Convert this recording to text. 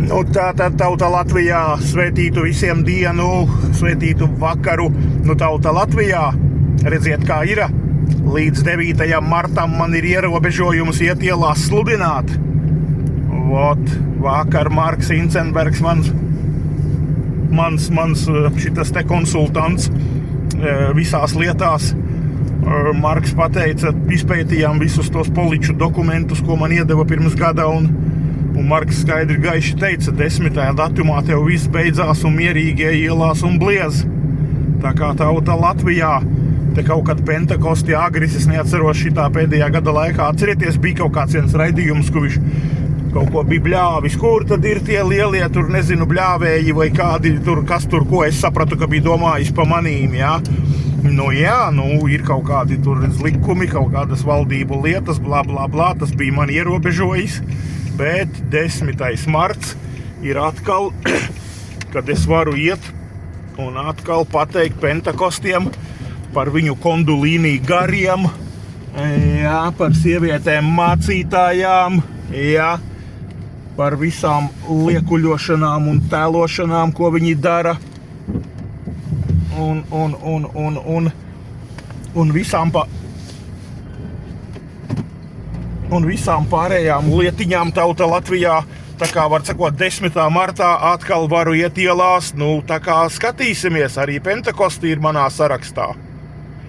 Nu, tātad tauta Latvijā svētītu visiem dienu, svētītu vakaru. Nu, tauta Latvijā, redziet, kā ir. Līdz 9. martam man ir ierobežojums iet ielās sludināt. Vakar Marks Incenbergs, mans šitas te konsultants visās lietās. Marks pateica, izpētījām visus tos poliču dokumentus, ko man iedeva pirms gada, un Marks skaidri gaiši teica, 10. datumā tev viss beidzās un mierīgie ielās un bliez. Tā kā tauta Latvijā, te kaut kad Pentekosti agris, es neatceros šitā pēdējā gada laikā, atcerieties, bija kaut kāds viens raidījums, kur viņš kaut ko bija bļāvis, kur tad ir tie lielie, tur nezinu, bļāvēji vai kādi tur, kas tur, ko es sapratu, ka bija domājis pa manīm, jā. Ir kaut kādi tur likumi, kaut kādas valdību lietas, blā, blā, blā, tas bija man ierobežojis, bet 10. marts ir atkal, kad es varu iet un atkal pateikt Pentekostiem par viņu kondulīnī gariem, jā, par sievietēm mācītājām, jā, par visām liekuļošanām un tēlošanām, ko viņi dara. Un visām pārējām lietiņām tauta Latvijā, tā kā var sakot, 10. martā atkal varu iet ielās, tā kā skatīsimies, arī Pentekosti ir manā sarakstā.